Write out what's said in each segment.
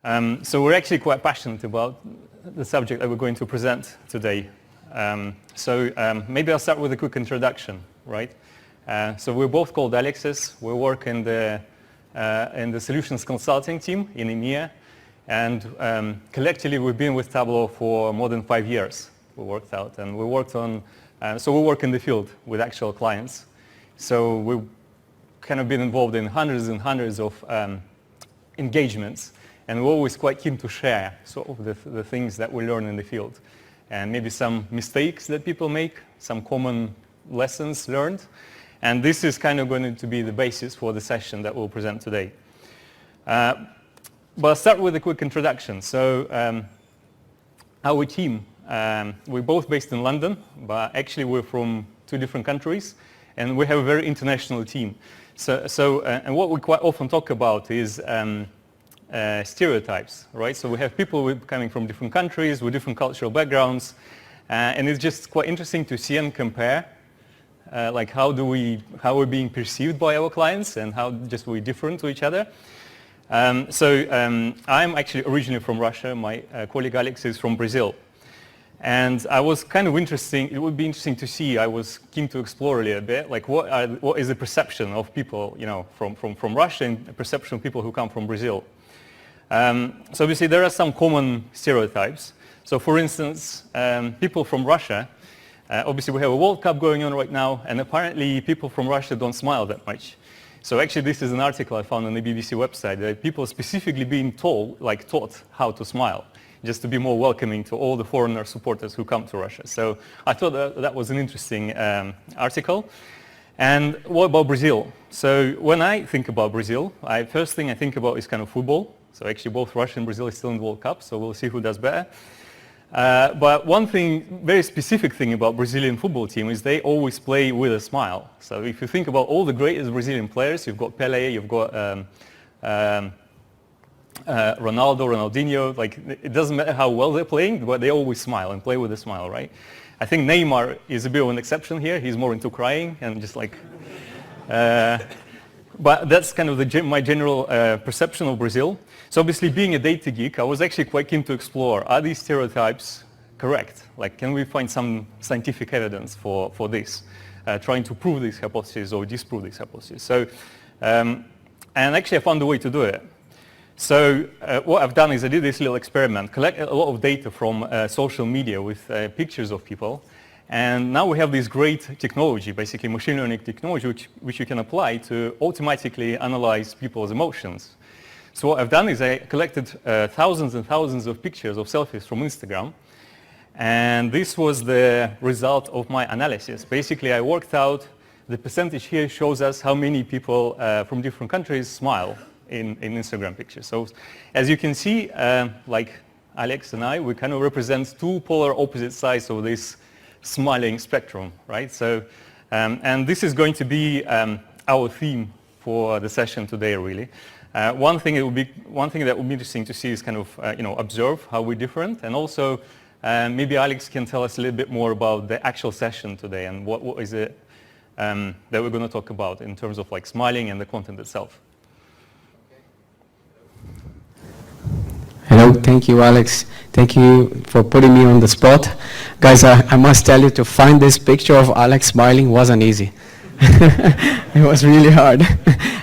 So we're actually quite passionate about the subject that we're going to present today. Maybe I'll start with a quick introduction, right? So we're both called Alexes. We work in the solutions consulting team in EMEA, and collectively we've been with Tableau for more than 5 years. We worked out, and we worked on. So we work in the field with actual clients. So we've kind of been involved in hundreds and hundreds of engagements, and we're always quite keen to share sort of the things that we learn in the field, and maybe some mistakes that people make, some common lessons learned. And this is kind of going to be the basis for the session that we'll present today. But I'll start with a quick introduction. So our team, we're both based in London, but actually we're from 2 different countries, and we have a very international team. And what we quite often talk about is stereotypes, right? So we have people coming from different countries with different cultural backgrounds, and it's just quite interesting to see and compare, like how we're being perceived by our clients and how just we're different to each other. I'm actually originally from Russia. My colleague Alex is from Brazil. And I was kind of it would be interesting to see, I was keen to explore a little bit, like what is the perception of people, from Russia and the perception of people who come from Brazil. So obviously there are some common stereotypes. So for instance, people from Russia, obviously we have a World Cup going on right now, and apparently people from Russia don't smile that much. So actually this is an article I found on the BBC website that people specifically being taught how to smile, just to be more welcoming to all the foreigner supporters who come to Russia. So I thought that was an interesting article. And what about Brazil? So when I think about Brazil, first thing I think about is kind of football. So actually both Russia and Brazil is still in the World Cup, so we'll see who does better. But one thing, very specific thing about Brazilian football team is they always play with a smile. So if you think about all the greatest Brazilian players, you've got Pelé, you've got Ronaldo, Ronaldinho, like it doesn't matter how well they're playing, but they always smile and play with a smile, right? I think Neymar is a bit of an exception here. He's more into crying and just like... But that's kind of my general perception of Brazil. So obviously being a data geek, I was actually quite keen to explore, are these stereotypes correct? Like can we find some scientific evidence for this? Trying to prove these hypotheses or disprove these hypotheses. So, and actually I found a way to do it. So what I've done is I did this little experiment, collect a lot of data from social media with pictures of people. And now we have this great technology, basically machine learning technology, which you can apply to automatically analyze people's emotions. So what I've done is I collected thousands and thousands of pictures of selfies from Instagram. And this was the result of my analysis. Basically, I worked out the percentage here shows us how many people from different countries smile in Instagram pictures. So as you can see, like Alex and I, we kind of represent 2 polar opposite sides of this smiling spectrum, right? So, and this is going to be our theme for the session today, really. One thing that would be interesting to see is kind of, observe how we're different, and also maybe Alex can tell us a little bit more about the actual session today and what is it that we're going to talk about in terms of like smiling and the content itself. Hello, thank you, Alex. Thank you for putting me on the spot. Guys, I must tell you, to find this picture of Alex smiling wasn't easy. It was really hard.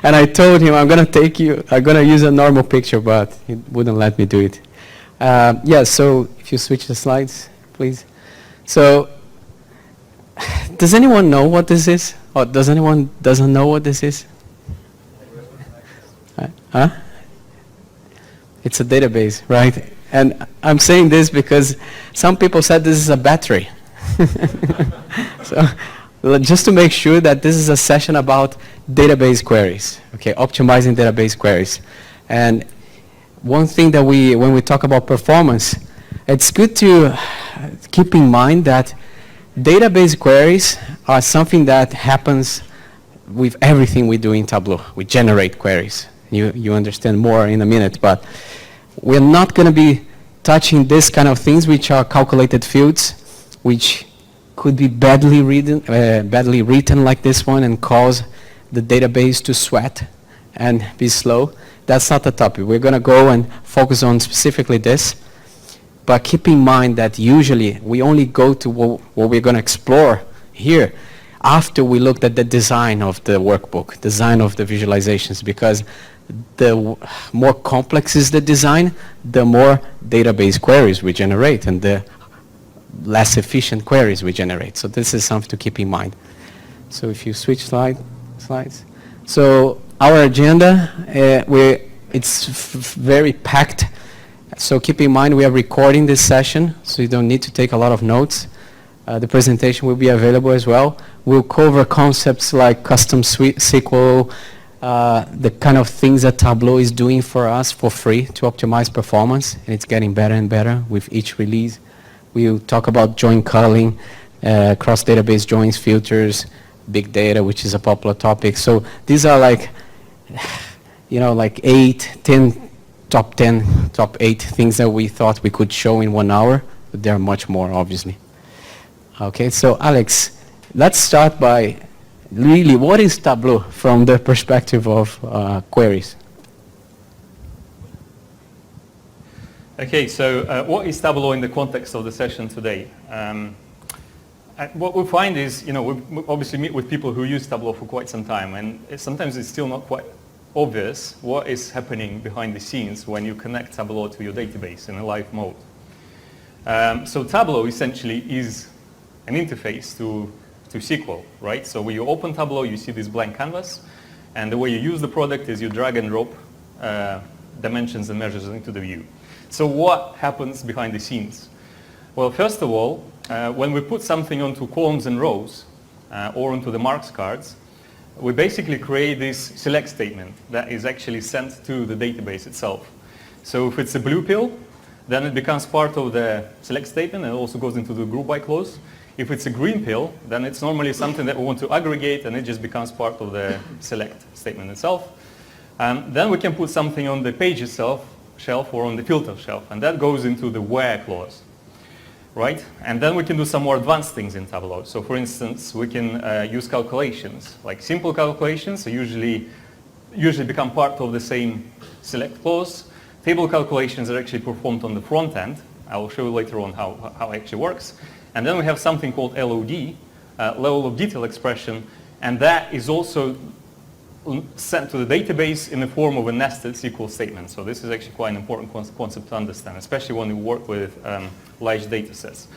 And I told him, I'm going to use a normal picture, but he wouldn't let me do it. So if you switch the slides, please. So, does anyone know what this is? Or does anyone doesn't know what this is? Huh? It's a database, right? And I'm saying this because some people said this is a battery. So just to make sure that this is a session about database queries, okay, optimizing database queries. And one thing that when we talk about performance, it's good to keep in mind that database queries are something that happens with everything we do in Tableau. We generate queries. You understand more in a minute, but we're not going to be touching this kind of things, which are calculated fields, which could be badly written like this one and cause the database to sweat and be slow. that's not the topic. We're going to go and focus on specifically this. But keep in mind that usually we only go to what we're going to explore here after we looked at the design of the workbook, design of the visualizations, because the more complex is the design, the more database queries we generate and the less efficient queries we generate. So this is something to keep in mind. So if you switch slides. So our agenda, it's very packed. So keep in mind we are recording this session, so you don't need to take a lot of notes. The presentation will be available as well. We'll cover concepts like custom SQL, the kind of things that Tableau is doing for us for free to optimize performance, and it's getting better and better with each release. We'll talk about join culling, cross-database joins, filters, big data, which is a popular topic. So these are like, like top 10, top 8 things that we thought we could show in 1 hour, but there are much more, obviously. Okay, so Alex, let's start by really, what is Tableau from the perspective of queries? Okay, so what is Tableau in the context of the session today? What we find is, we obviously meet with people who use Tableau for quite some time, and sometimes it's still not quite obvious what is happening behind the scenes when you connect Tableau to your database in a live mode. So Tableau essentially is an interface to SQL, right? So when you open Tableau, you see this blank canvas, and the way you use the product is you drag and drop dimensions and measures into the view. So what happens behind the scenes? Well, first of all, when we put something onto columns and rows or onto the marks cards, we basically create this select statement that is actually sent to the database itself. So if it's a blue pill, then it becomes part of the select statement and also goes into the group by clause. If it's a green pill, then it's normally something that we want to aggregate, and it just becomes part of the select statement itself. Then we can put something on the page itself shelf or on the filter shelf, and that goes into the where clause, right? And then we can do some more advanced things in Tableau. So for instance, we can use calculations, like simple calculations, so usually become part of the same select clause. Table calculations are actually performed on the front end. I will show you later on how it actually works. And then we have something called LOD, level of detail expression, and that is also sent to the database in the form of a nested SQL statement. So this is actually quite an important concept to understand, especially when you work with large data sets.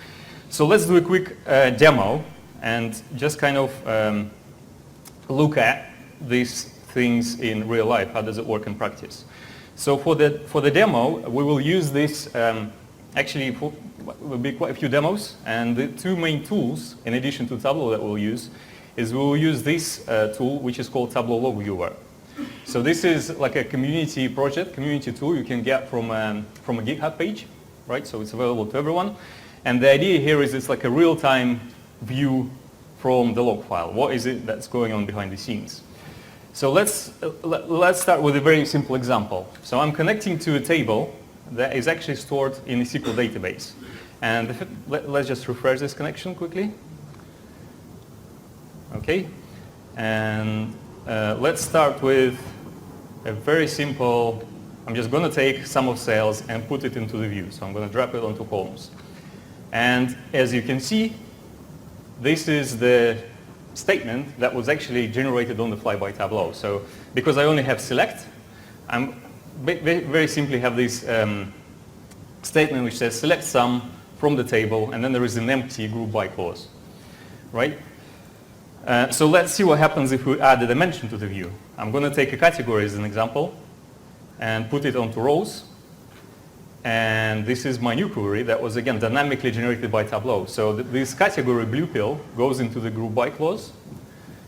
So let's do a quick demo and just kind of look at these things in real life. How does it work in practice? So for the demo, we will use this, actually will be quite a few demos, and the two main tools, in addition to Tableau, that we'll use is we'll use this tool, which is called Tableau Log Viewer. So this is like a community tool you can get from a GitHub page, right? So it's available to everyone. And the idea here is it's like a real-time view from the log file. What is it that's going on behind the scenes? So let's start with a very simple example. So I'm connecting to a table that is actually stored in a SQL database. And let's just refresh this connection quickly. Okay, and let's start with a very simple, I'm just going to take sum of sales and put it into the view. So I'm going to drop it onto columns. And as you can see, this is the statement that was actually generated on the fly by Tableau. So because I only have select, I'm very simply have this statement which says select sum from the table, and then there is an empty group by clause, right? So let's see what happens if we add a dimension to the view. I'm going to take a category as an example and put it onto rows. And this is my new query that was, again, dynamically generated by Tableau. So this category blue pill goes into the group by clause.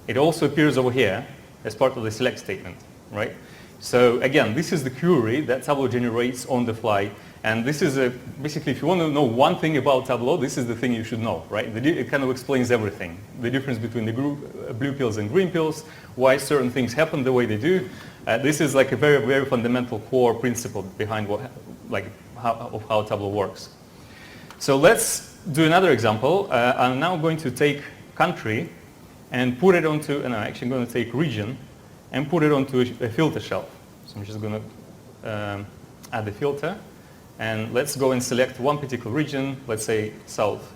It also appears over here as part of the select statement, right? So again, this is the query that Tableau generates on the fly. And this is basically, if you want to know one thing about Tableau, this is the thing you should know, right? It kind of explains everything. The difference between the blue pills and green pills, why certain things happen the way they do. This is like a very, very fundamental core principle behind how Tableau works. So let's do another example. I'm now going to take country and put it onto, and I'm actually going to take region and put it onto a filter shelf. So I'm just going to add the filter, and let's go and select one particular region, let's say South,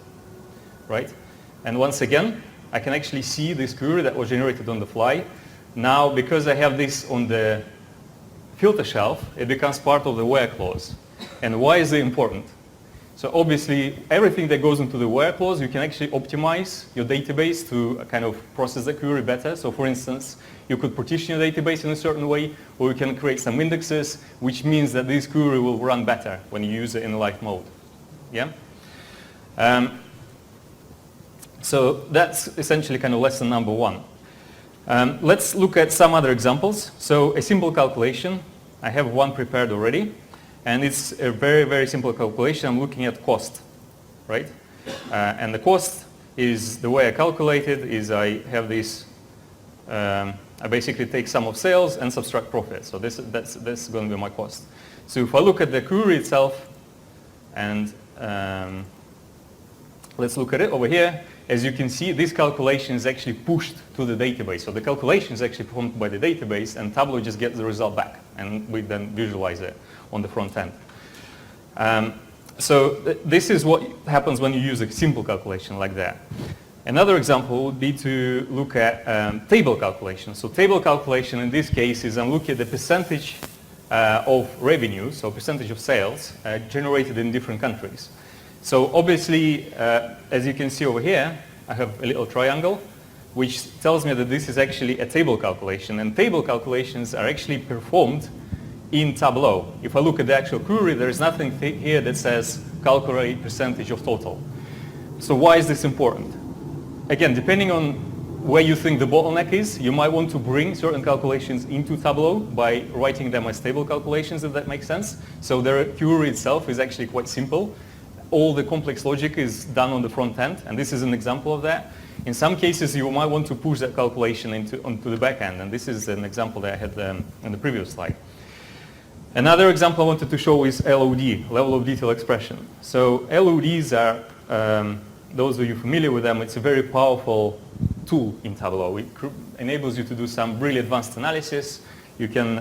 right? And once again, I can actually see this query that was generated on the fly. Now, because I have this on the filter shelf, it becomes part of the where clause. And why is it important? So obviously, everything that goes into the where clause, you can actually optimize your database to kind of process the query better. So for instance, you could partition your database in a certain way, or you can create some indexes, which means that this query will run better when you use it in live mode. Yeah? So that's essentially kind of lesson number one. Let's look at some other examples. So a simple calculation. I have one prepared already. And it's a very, very simple calculation. I'm looking at cost, right? And the cost is, the way I calculate it is I have this, I basically take sum of sales and subtract profit. So that's going to be my cost. So if I look at the query itself, and let's look at it over here. As you can see, this calculation is actually pushed to the database. So the calculation is actually performed by the database, and Tableau just gets the result back, and we then visualize it on the front end. This is what happens when you use a simple calculation like that. Another example would be to look at table calculation. So table calculation in this case is I'm looking at the percentage of revenue, so percentage of sales generated in different countries. So obviously, as you can see over here, I have a little triangle, which tells me that this is actually a table calculation. And table calculations are actually performed in Tableau. If I look at the actual query, there is nothing here that says calculate percentage of total. So why is this important? Again, depending on where you think the bottleneck is, you might want to bring certain calculations into Tableau by writing them as table calculations, if that makes sense. So the query itself is actually quite simple. All the complex logic is done on the front end, and this is an example of that. In some cases, you might want to push that calculation onto the back end, and this is an example that I had in the previous slide. Another example I wanted to show is LOD, level of detail expression. So LODs are, those of you familiar with them, it's a very powerful tool in Tableau. It enables you to do some really advanced analysis. You can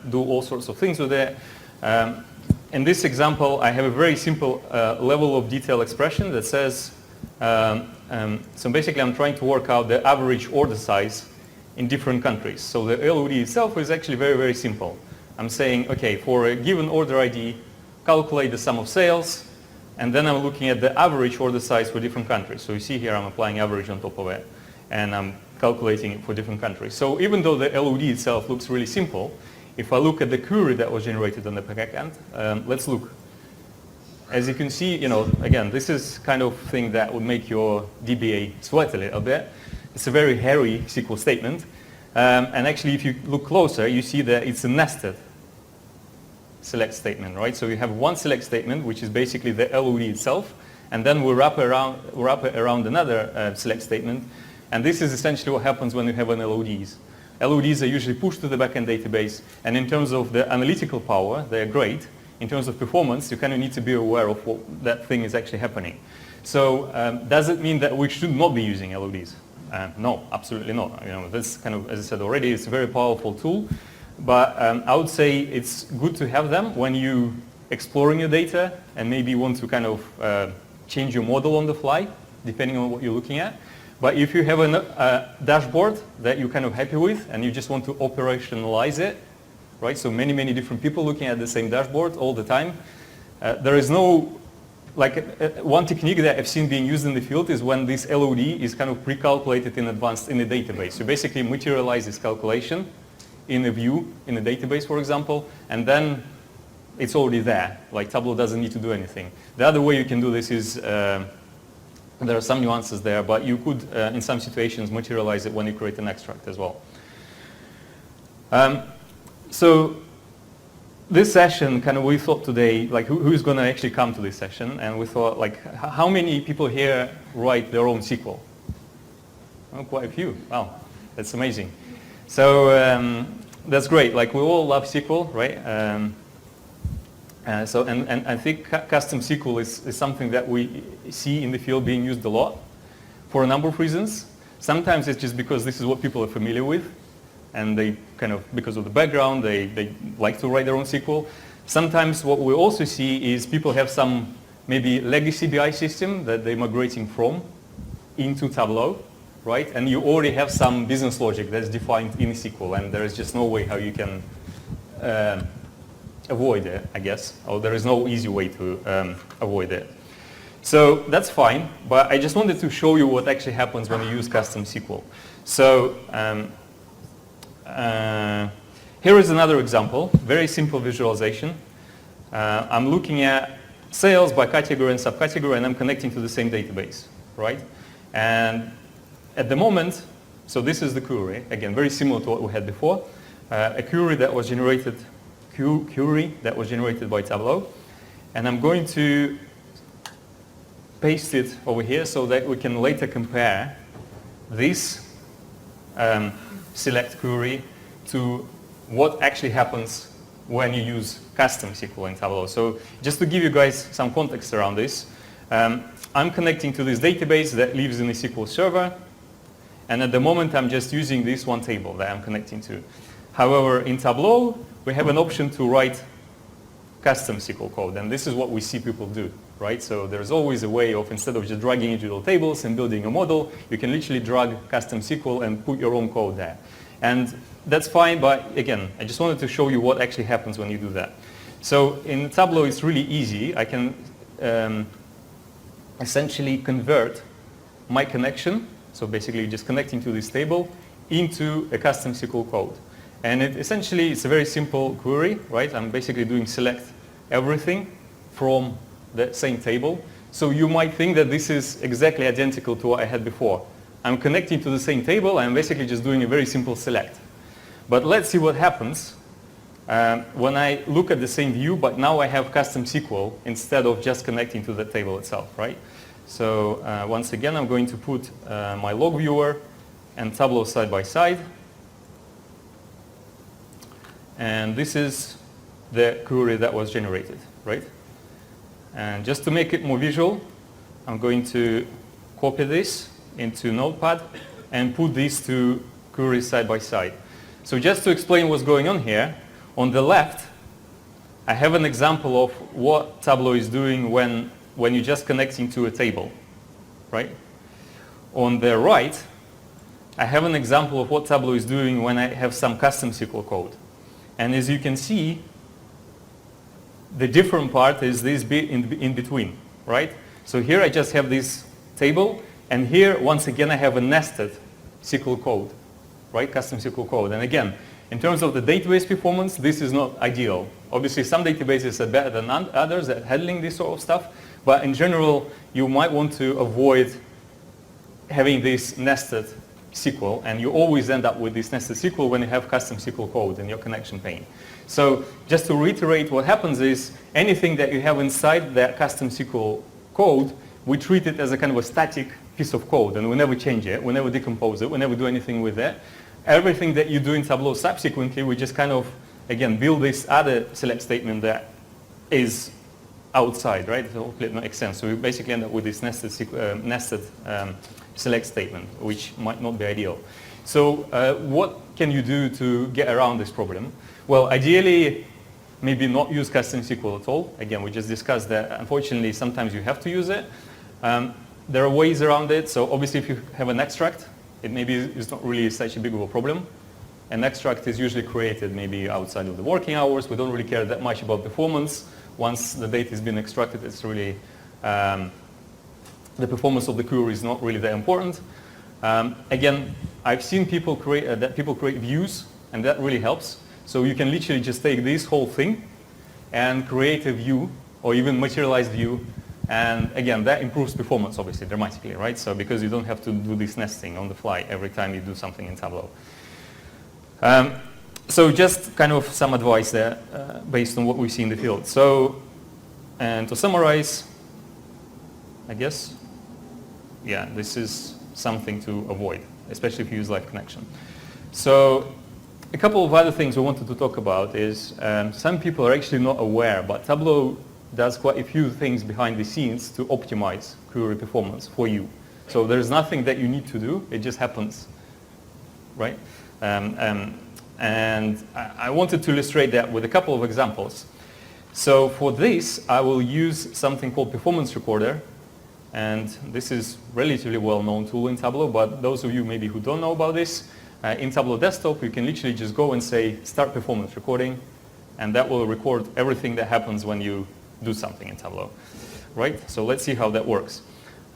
do all sorts of things with it. In this example, I have a very simple level of detail expression that says, so basically I'm trying to work out the average order size in different countries. So the LOD itself is actually very, very simple. I'm saying, okay, for a given order ID, calculate the sum of sales, and then I'm looking at the average order size for different countries. So you see here I'm applying average on top of it, and I'm calculating it for different countries. So even though the LOD itself looks really simple, if I look at the query that was generated on the back end, let's look. As you can see, again, this is kind of thing that would make your DBA sweat a little bit. It's a very hairy SQL statement. And actually, if you look closer, you see that it's a nested select statement, right? So you have one select statement, which is basically the LOD itself, and then we wrap it around another select statement. And this is essentially what happens when you have an LODs. LODs are usually pushed to the backend database, and in terms of the analytical power, they're great. In terms of performance, you kind of need to be aware of what that thing is actually happening. So does it mean that we should not be using LODs? No, absolutely not. This kind of, as I said already, it's a very powerful tool. But I would say it's good to have them when you're exploring your data and maybe want to kind of change your model on the fly, depending on what you're looking at. But if you have a dashboard that you're kind of happy with and you just want to operationalize it, right? So many, many different people looking at the same dashboard all the time. There is no, one technique that I've seen being used in the field is when this LOD is kind of pre-calculated in advance in the database. You basically materialize this calculation in a view, in a database, for example, and then it's already there. Like Tableau doesn't need to do anything. The other way you can do this is, there are some nuances there, but you could, in some situations, materialize it when you create an extract as well. So this session, kind of, we thought today, like, who's going to actually come to this session? And we thought, like, how many people here write their own SQL? Oh, quite a few. Wow, that's amazing. So that's great. Like, we all love SQL, right? And I think custom SQL is something that we see in the field being used a lot for a number of reasons. Sometimes it's just because this is what people are familiar with. and they kind of, because of the background, they like to write their own SQL. Sometimes what we also see is people have some maybe legacy BI system that they're migrating from into Tableau, right? And you already have some business logic that's defined in SQL, and there is just no way how you can avoid it, I guess, or there is no easy way to avoid it. So that's fine, but I just wanted to show you what actually happens when you use custom SQL. So here is another example, very simple visualization. I'm looking at sales by category and subcategory, and I'm connecting to the same database, right? And at the moment, so this is the query, again, very similar to what we had before, a query that was generated by Tableau, and I'm going to paste it over here so that we can later compare this select query to what actually happens when you use custom SQL in Tableau. So just to give you guys some context around this, I'm connecting to this database that lives in a SQL server, and at the moment I'm just using this one table that I'm connecting to. However, in Tableau, we have an option to write custom SQL code, and this is what we see people do, right? So there's always a way of, instead of just dragging individual tables and building a model, you can literally drag custom SQL and put your own code there. And that's fine, but again, I just wanted to show you what actually happens when you do that. So in Tableau, it's really easy. I can essentially convert my connection, so basically just connecting to this table, into a custom SQL code. And essentially, it's a very simple query, right? I'm basically doing select everything from the same table. So you might think that this is exactly identical to what I had before. I'm connecting to the same table, and I'm basically just doing a very simple select. But let's see what happens when I look at the same view, but now I have custom SQL instead of just connecting to the table itself, right? So once again, I'm going to put my log viewer and Tableau side by side. And this is the query that was generated, right? And just to make it more visual, I'm going to copy this into Notepad and put these two queries side by side. So just to explain what's going on here, on the left, I have an example of what Tableau is doing when you're just connecting to a table, right? On the right, I have an example of what Tableau is doing when I have some custom SQL code. And as you can see, the different part is this bit in between, right? So here I just have this table, and here, once again, I have a nested SQL code, right? Custom SQL code. And again, in terms of the database performance, this is not ideal. Obviously, some databases are better than others at handling this sort of stuff, but in general, you might want to avoid having this nested SQL, and you always end up with this nested SQL when you have custom SQL code in your connection pane. So just to reiterate, what happens is anything that you have inside that custom SQL code, we treat it as a kind of a static piece of code, and we never change it, we never decompose it, we never do anything with it. Everything that you do in Tableau subsequently, we just kind of, again, build this other select statement that is outside, right? So hopefully it makes sense. So we basically end up with this nested select statement, which might not be ideal. So what can you do to get around this problem? Well, ideally, maybe not use custom SQL at all. Again, we just discussed that unfortunately sometimes you have to use it. There are ways around it. So obviously if you have an extract, it maybe is not really such a big of a problem. An extract is usually created maybe outside of the working hours. We don't really care that much about performance. Once the data has been extracted, it's really the performance of the query is not really that important. Again, I've seen people create views, and that really helps. So you can literally just take this whole thing and create a view, or even materialized view, and again, that improves performance obviously dramatically, right? So because you don't have to do this nesting on the fly every time you do something in Tableau. So just kind of some advice there based on what we see in the field. So, and to summarize, I guess, yeah, this is something to avoid, especially if you use live connection. So a couple of other things we wanted to talk about is some people are actually not aware, but Tableau does quite a few things behind the scenes to optimize query performance for you. So there's nothing that you need to do, it just happens, right? And I wanted to illustrate that with a couple of examples. So for this, I will use something called Performance Recorder. And this is relatively well-known tool in Tableau, but those of you maybe who don't know about this, in Tableau Desktop, you can literally just go and say, start performance recording, and that will record everything that happens when you do something in Tableau, right? So let's see how that works.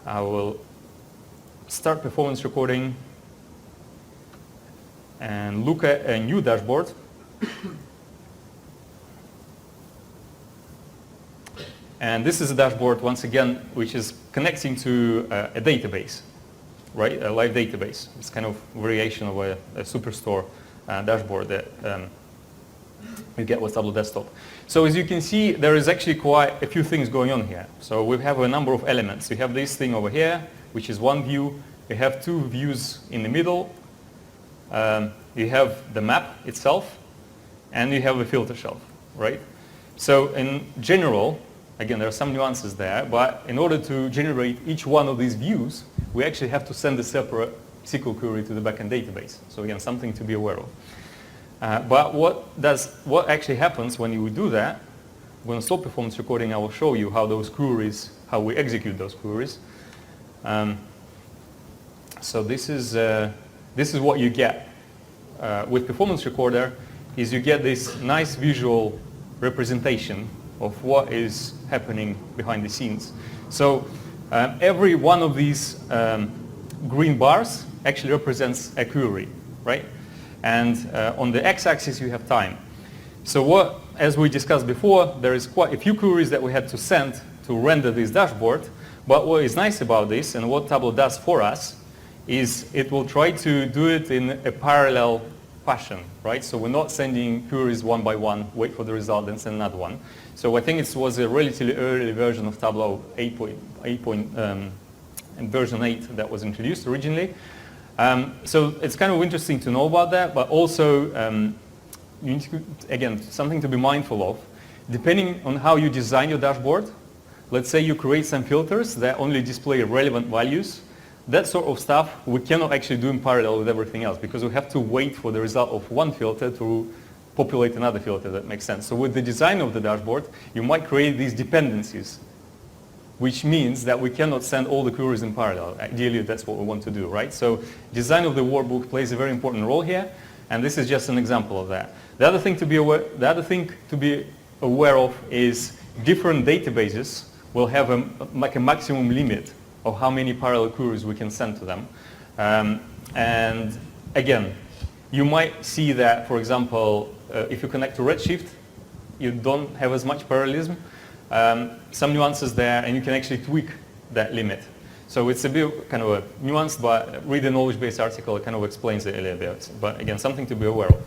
I will start performance recording and look at a new dashboard. And this is a dashboard, once again, which is connecting to a database, right? A live database. It's kind of variation of a Superstore dashboard that you get with Tableau Desktop. So as you can see, there is actually quite a few things going on here. So we have a number of elements. We have this thing over here, which is one view. We have two views in the middle. You have the map itself, and you have a filter shelf, right? So in general, again, there are some nuances there, but in order to generate each one of these views, we actually have to send a separate SQL query to the backend database. So again, something to be aware of. But what actually happens when you do that? I'm going to stop performance recording. I will show you how those queries, how we execute those queries. So this is what you get with Performance Recorder. Is you get this nice visual representation of what is happening behind the scenes. So every one of these green bars actually represents a query, right? And on the x-axis you have time. So as we discussed before, there is quite a few queries that we had to send to render this dashboard. But what is nice about this, and what Tableau does for us, is it will try to do it in a parallel fashion, right? So we're not sending queries one by one, wait for the result, then send another one. So I think it was a relatively early version of Tableau, version 8 that was introduced originally. So it's kind of interesting to know about that, but also you need to, again, something to be mindful of. Depending on how you design your dashboard, let's say you create some filters that only display relevant values. That sort of stuff we cannot actually do in parallel with everything else, because we have to wait for the result of one filter to populate another filter. That makes sense. So with the design of the dashboard, you might create these dependencies, which means that we cannot send all the queries in parallel. Ideally, that's what we want to do, right? So design of the workbook plays a very important role here, and this is just an example of that. The other thing to be aware of is different databases will have like a maximum limit of how many parallel queries we can send to them. And again, you might see that, for example, if you connect to Redshift, you don't have as much parallelism. Some nuances there, and you can actually tweak that limit. So it's a bit kind of a nuanced, but read the knowledge base article, it kind of explains it a little bit. But again, something to be aware of.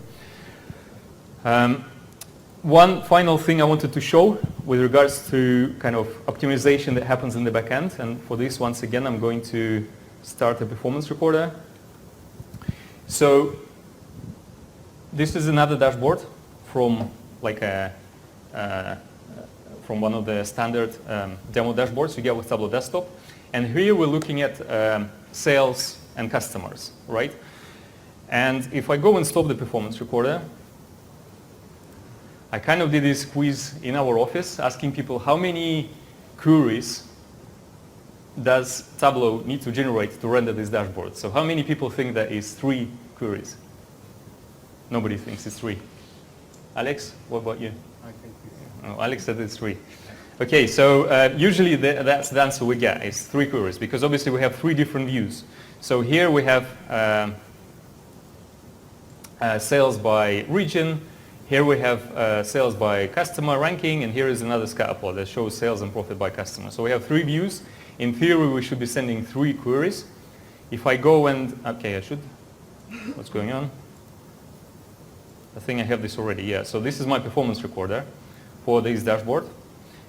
One final thing I wanted to show with regards to kind of optimization that happens in the back end. And for this, once again, I'm going to start a performance recorder. So this is another dashboard from like from one of the standard demo dashboards you get with Tableau Desktop. And here we're looking at sales and customers, right? And if I go and stop the performance recorder, I kind of did this quiz in our office asking people how many queries does Tableau need to generate to render this dashboard. So how many people think that is 3 queries? Nobody thinks it's 3. Alex, what about you? I think Alex said it's 3. Okay, so usually that's the answer we get, is 3 queries, because obviously we have 3 different views. So here we have sales by region, here we have sales by customer ranking, and here is another scatter plot that shows sales and profit by customer. So we have 3 views. In theory, we should be sending 3 queries. If I go and, okay, I should, what's going on? I think I have this already, yeah. So this is my performance recorder for this dashboard.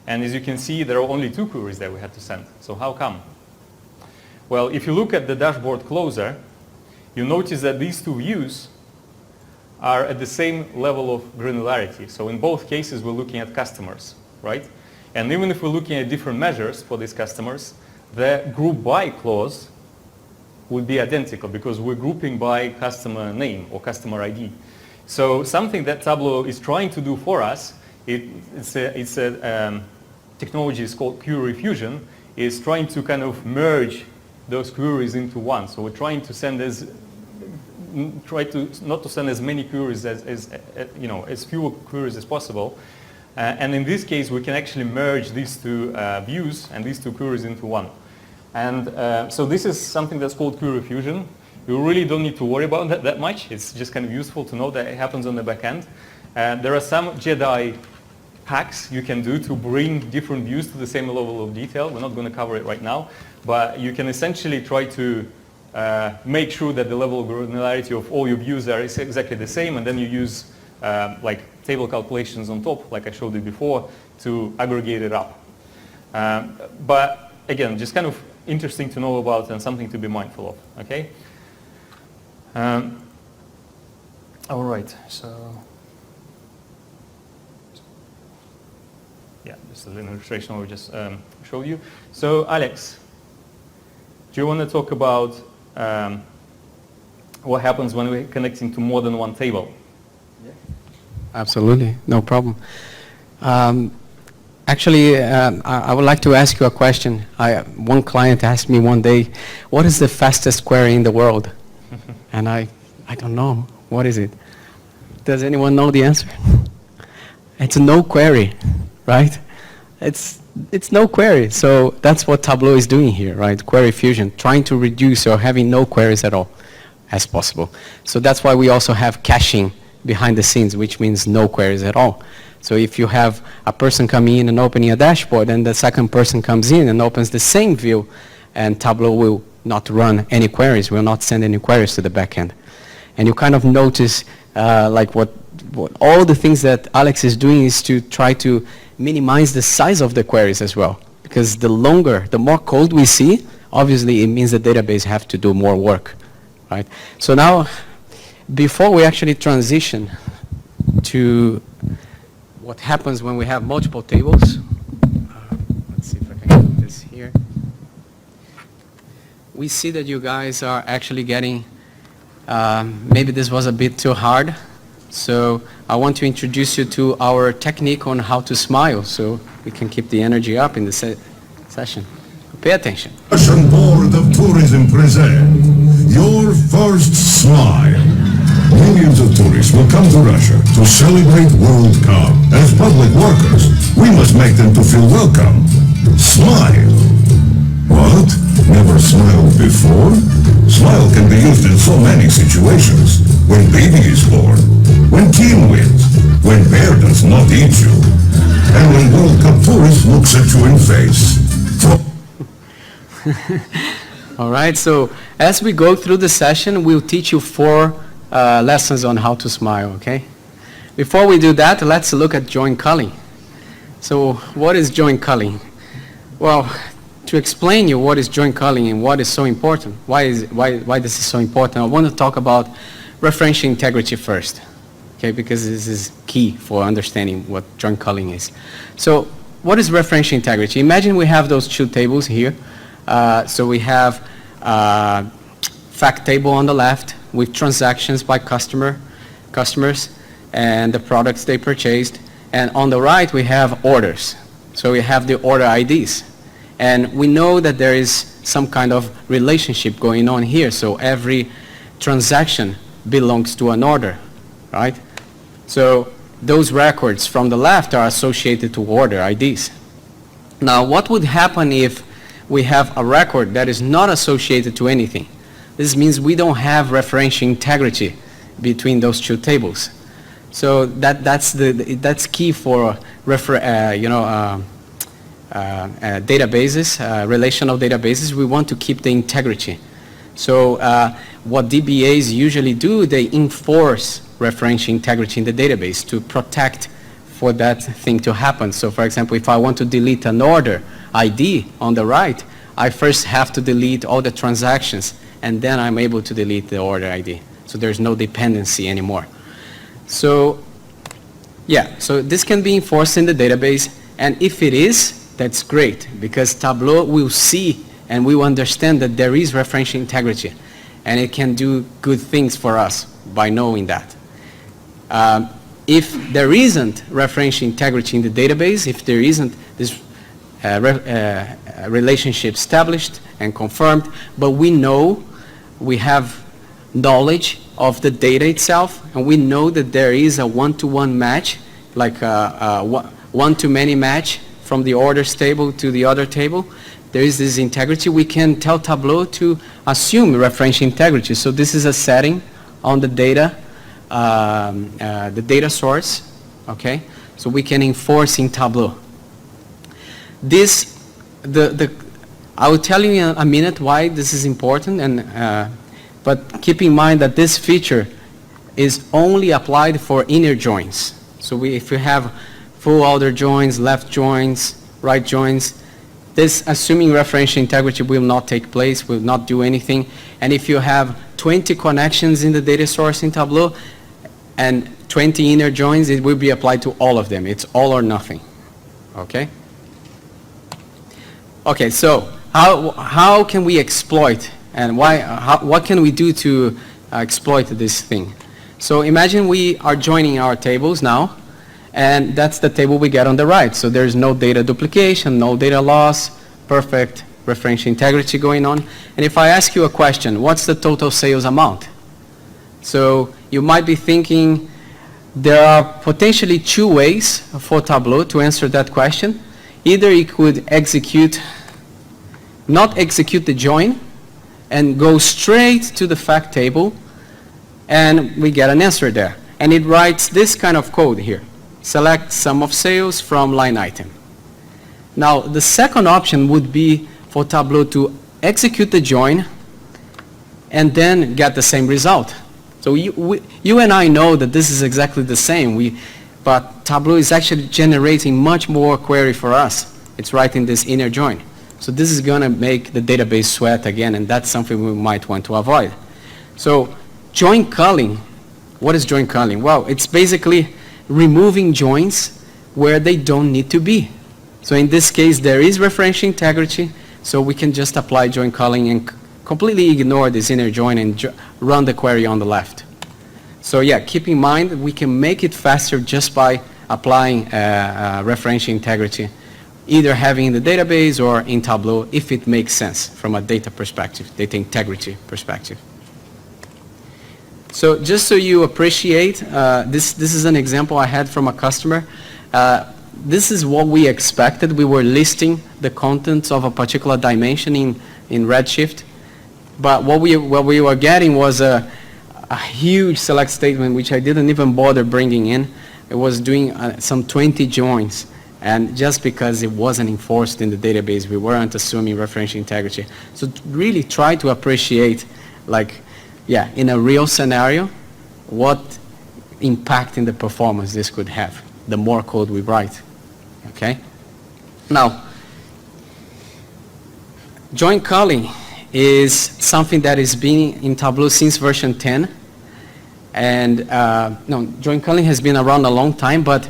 And as you can see, there are only 2 queries that we had to send. So how come? Well, if you look at the dashboard closer, you notice that these 2 views are at the same level of granularity. So in both cases, we're looking at customers, right? And even if we're looking at different measures for these customers, the group by clause would be identical because we're grouping by customer name or customer ID. So something that Tableau is trying to do for us, it's a technology is called query fusion, is trying to kind of merge those queries into one. So we're trying to send not to send as many queries as fewer queries as possible. And in this case, we can actually merge these two views and these two queries into one. And so this is something that's called query fusion. You really don't need to worry about that much. It's just kind of useful to know that it happens on the back end. There are some Jedi hacks you can do to bring different views to the same level of detail. We're not going to cover it right now, but you can essentially try to make sure that the level of granularity of all your views are exactly the same, and then you use like table calculations on top, like I showed you before, to aggregate it up. But again, just kind of interesting to know about and something to be mindful of, okay? All right, so yeah, this is an illustration we just showed you. So Alex, do you want to talk about what happens when we're connecting to more than one table? Yeah. Absolutely, no problem. Actually, I would like to ask you a question. One client asked me one day, what is the fastest query in the world? And I don't know. What is it? Does anyone know the answer? It's no query, right? It's no query. So that's what Tableau is doing here, right? Query fusion, trying to reduce or having no queries at all as possible. So that's why we also have caching behind the scenes, which means no queries at all. So if you have a person coming in and opening a dashboard, and the second person comes in and opens the same view, and Tableau will not run any queries, will not send any queries to the backend. And you kind of notice like what all the things that Alex is doing is to try to minimize the size of the queries as well. Because the more code we see, obviously it means the database have to do more work, right? So now, before we actually transition to what happens when we have multiple tables, let's see if I can get this here. We see that you guys are actually getting, maybe this was a bit too hard, so I want to introduce you to our technique on how to smile, so we can keep the energy up in the session. Pay attention. Russian Board of Tourism present your first smile. Millions of tourists will come to Russia to celebrate World Cup. As public workers, we must make them to feel welcome. Smile. What? Never smiled before? Smile can be used in so many situations. When baby is born, when team wins, when bear does not eat you, and when World Cup tourist looks at you in face. All right, so as we go through the session, we'll teach you 4 lessons on how to smile, okay? Before we do that, let's look at join culling. So what is join culling? Well, to explain you what is join culling and what is so important, why this is so important, I want to talk about referential integrity first, okay? Because this is key for understanding what join culling is. So what is referential integrity? Imagine we have those 2 tables here. So we have fact table on the left with transactions by customers and the products they purchased. And on the right we have orders. So we have the order IDs. And we know that there is some kind of relationship going on here. So every transaction belongs to an order, right? So those records from the left are associated to order IDs. Now what would happen if we have a record that is not associated to anything? This means we don't have referential integrity between those 2 tables. So that's key for databases, relational databases. We want to keep the integrity. So what DBAs usually do, they enforce referential integrity in the database to protect for that thing to happen. So for example, if I want to delete an order ID on the right, I first have to delete all the transactions, and then I'm able to delete the order ID. So there's no dependency anymore. So yeah, so this can be enforced in the database, and if it is, that's great, because Tableau will see and we will understand that there is referential integrity, and it can do good things for us by knowing that. If there isn't referential integrity in the database, if there isn't this relationship established and confirmed, but we know, we have knowledge of the data itself, and we know that there is a one-to-one match, like a one-to-many match from the orders table to the other table. There is this integrity. We can tell Tableau to assume referential integrity. So this is a setting on the data source, okay? So we can enforce in Tableau. I will tell you in a minute why this is important, but keep in mind that this feature is only applied for inner joins. So if you have full outer joins, left joins, right joins, this assuming referential integrity will not take place, will not do anything. And if you have 20 connections in the data source in Tableau and 20 inner joins, it will be applied to all of them. It's all or nothing, okay? Okay, so how can we exploit, and what can we do to exploit this thing? So imagine we are joining our tables now, and that's the table we get on the right. So there's no data duplication, no data loss, perfect referential integrity going on. And if I ask you a question, what's the total sales amount? So you might be thinking there are potentially two ways for Tableau to answer that question. Either it could not execute the join and go straight to the fact table, and we get an answer there. And it writes this kind of code here. Select sum of sales from line item. Now, the second option would be for Tableau to execute the join and then get the same result. So you and I know that this is exactly the same, but Tableau is actually generating much more query for us. It's writing this inner join. So this is going to make the database sweat again, and that's something we might want to avoid. So join culling, what is join culling? Well, it's basically removing joins where they don't need to be. So in this case, there is referential integrity, so we can just apply join culling and completely ignore this inner join and run the query on the left. So yeah, keep in mind, we can make it faster just by applying referential integrity, either having in the database or in Tableau, if it makes sense from a data perspective, data integrity perspective. So just so you appreciate, this is an example I had from a customer. This is what we expected. We were listing the contents of a particular dimension in Redshift, but what we were getting was a huge select statement, which I didn't even bother bringing in. It was doing some 20 joins, and just because it wasn't enforced in the database, we weren't assuming referential integrity. So really try to appreciate, in a real scenario, what impact in the performance this could have, the more code we write, okay? Now, join culling is something that has been in Tableau since version 10. And join culling has been around a long time, but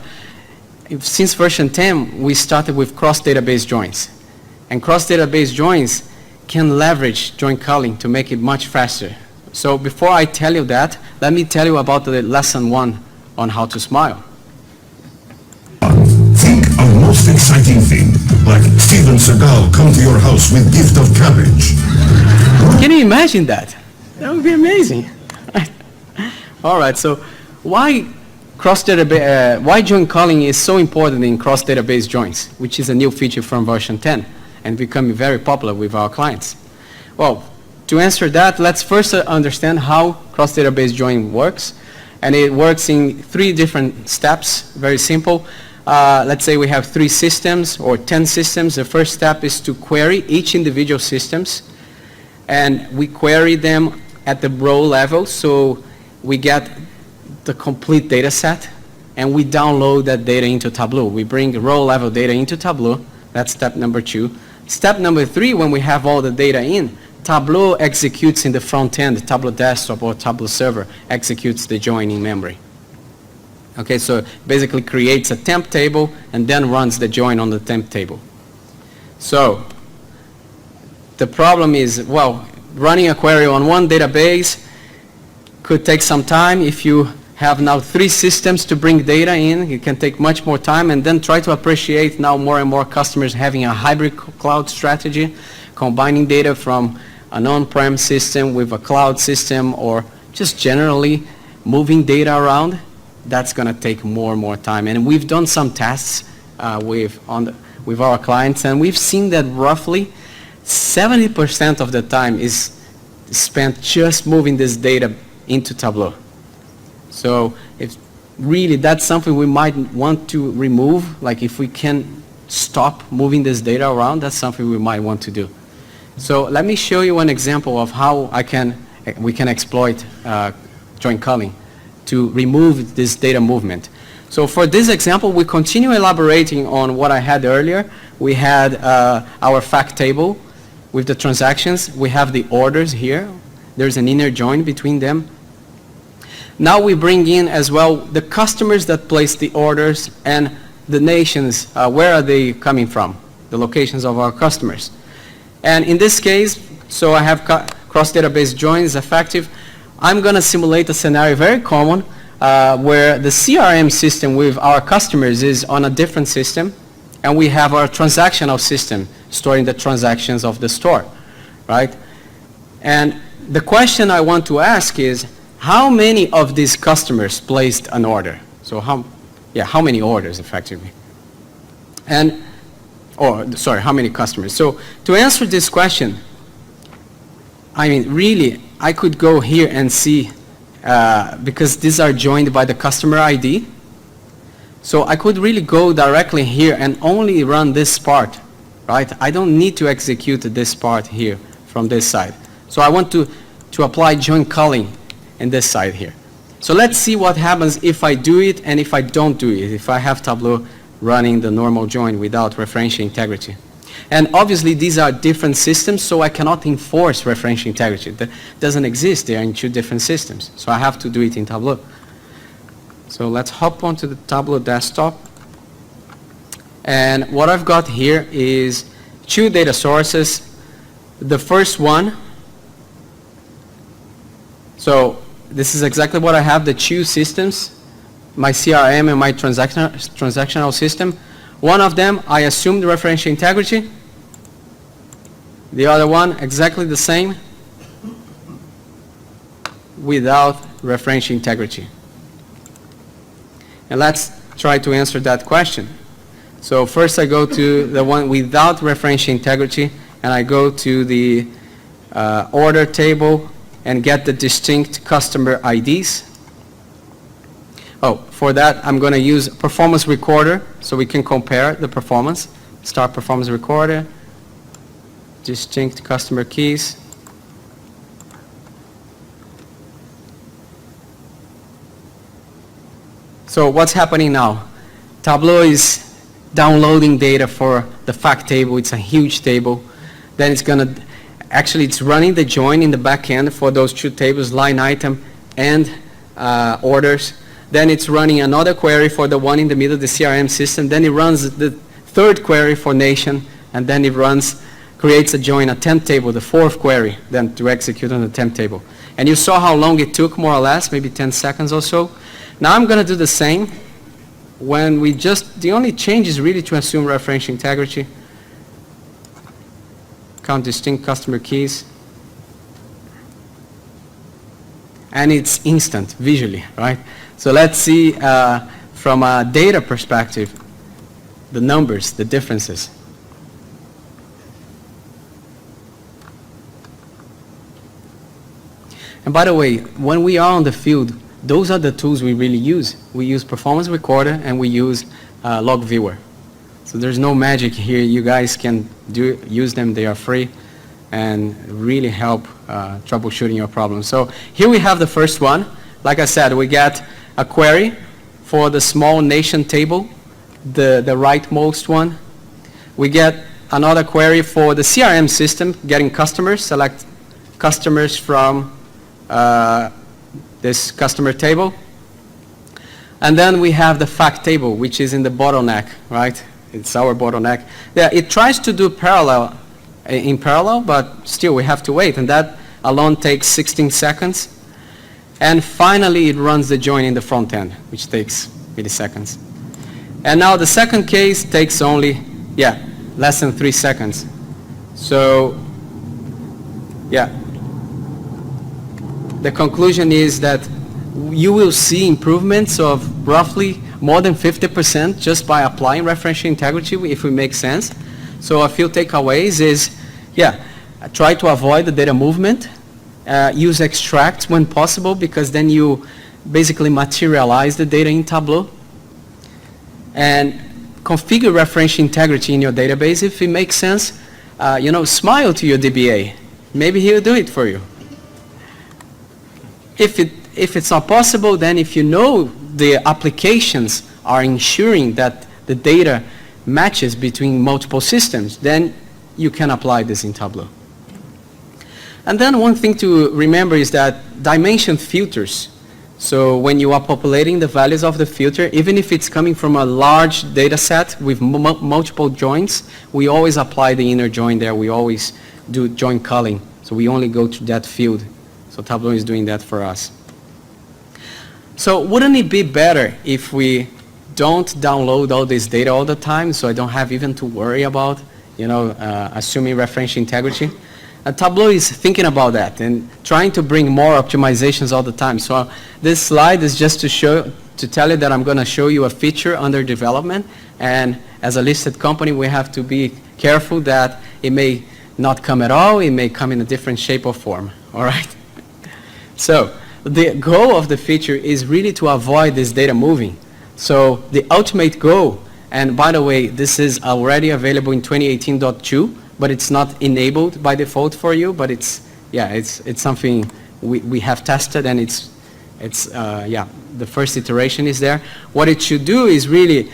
since version 10, we started with cross-database joins. And cross-database joins can leverage join culling to make it much faster. So before I tell you that, let me tell you about the lesson 1 on how to smile. Think of most exciting thing, like Steven Seagal come to your house with gift of cabbage. Can you imagine that? That would be amazing. All right, so why join culling is so important in cross-database joins, which is a new feature from version 10 and becoming very popular with our clients? Well, to answer that, let's first understand how cross-database join works. And it works in 3 different steps, very simple. Let's say we have 3 systems or 10 systems. The first step is to query each individual systems. And we query them at the row level, so we get the complete data set, and we download that data into Tableau. We bring row level data into Tableau. That's step number 2. Step number 3, when we have all the data in, Tableau executes in the front end, Tableau desktop or Tableau server executes the join in memory. Okay, so basically creates a temp table and then runs the join on the temp table. So the problem is, well, running a query on one database could take some time. If you have now 3 systems to bring data in, it can take much more time, and then try to appreciate now more and more customers having a hybrid cloud strategy, combining data from an on-prem system with a cloud system, or just generally moving data around. That's going to take more and more time. And we've done some tests with our clients, and we've seen that roughly 70% of the time is spent just moving this data into Tableau. So if really that's something we might want to remove, like if we can stop moving this data around, that's something we might want to do. So let me show you an example of how we can exploit join culling to remove this data movement. So for this example, we continue elaborating on what I had earlier. We had our fact table with the transactions. We have the orders here. There's an inner join between them. Now we bring in as well the customers that place the orders and the nations. Where are they coming from? The locations of our customers. And in this case, so I have cross-database joins effective. I'm going to simulate a scenario very common where the CRM system with our customers is on a different system, and we have our transactional system storing the transactions of the store, right? And the question I want to ask is, how many of these customers placed an order? So how many orders effectively? And, how many customers? So to answer this question, I mean, really, I could go here and see, because these are joined by the customer ID. So I could really go directly here and only run this part, right? I don't need to execute this part here from this side. So I want to apply join culling in this side here. So let's see what happens if I do it and if I don't do it, if I have Tableau running the normal join without referential integrity. And obviously these are different systems, so I cannot enforce referential integrity. That doesn't exist. They are in 2 different systems. So I have to do it in Tableau. So let's hop onto the Tableau desktop. And what I've got here is 2 data sources. The first one, so this is exactly what I have, the 2 systems, my CRM and my transactional system. One of them, I assumed referential integrity. The other one, exactly the same, without referential integrity. And let's try to answer that question. So first I go to the one without referential integrity, and I go to the order table and get the distinct customer IDs. For that, I'm going to use performance recorder so we can compare the performance. Start performance recorder, distinct customer keys. So what's happening now? Tableau is downloading data for the fact table. It's a huge table. Then it's going to, actually it's running the join in the back end for those 2 tables, line item and orders. Then it's running another query for the one in the middle, the CRM system. Then it runs the 3rd query for nation, and then it creates a join, a temp table, the 4th query, then to execute on the temp table. And you saw how long it took, more or less, maybe 10 seconds or so. Now I'm going to do the same. When the only change is really to assume referential integrity. Count distinct customer keys. And it's instant, visually, right? So let's see from a data perspective, the numbers, the differences. And by the way, when we are on the field, those are the tools we really use. We use performance recorder and we use log viewer. So there's no magic here. You guys can use them. They are free and really help troubleshooting your problems. So here we have the first one. Like I said, we get a query for the small nation table, the rightmost one. We get another query for the CRM system, getting customers, select customers from this customer table. And then we have the fact table, which is in the bottleneck, right? It's our bottleneck. Yeah, it tries to do parallel in parallel, but still we have to wait, and that alone takes 16 seconds. And finally, it runs the join in the front end, which takes milliseconds. And now the second case takes only, less than 3 seconds. So, the conclusion is that you will see improvements of roughly more than 50% just by applying referential integrity, if it makes sense. So a few takeaways is, try to avoid the data movement. Use extracts when possible, because then you basically materialize the data in Tableau. And configure referential integrity in your database if it makes sense. Smile to your DBA. Maybe he'll do it for you. If it's not possible, then if you know the applications are ensuring that the data matches between multiple systems, then you can apply this in Tableau. And then one thing to remember is that dimension filters. So when you are populating the values of the filter, even if it's coming from a large data set with multiple joins, we always apply the inner join there. We always do join culling. So we only go to that field. So Tableau is doing that for us. So wouldn't it be better if we don't download all this data all the time, so I don't have even to worry about, assuming referential integrity? Tableau is thinking about that and trying to bring more optimizations all the time. So this slide is just to tell you that I'm going to show you a feature under development, and as a listed company, we have to be careful that it may not come at all. It may come in a different shape or form. All right. So the goal of the feature is really to avoid this data moving. So the ultimate goal, and by the way, this is already available in 2018.2, but it's not enabled by default for you, but it's something we have tested, and the first iteration is there. What it should do is really,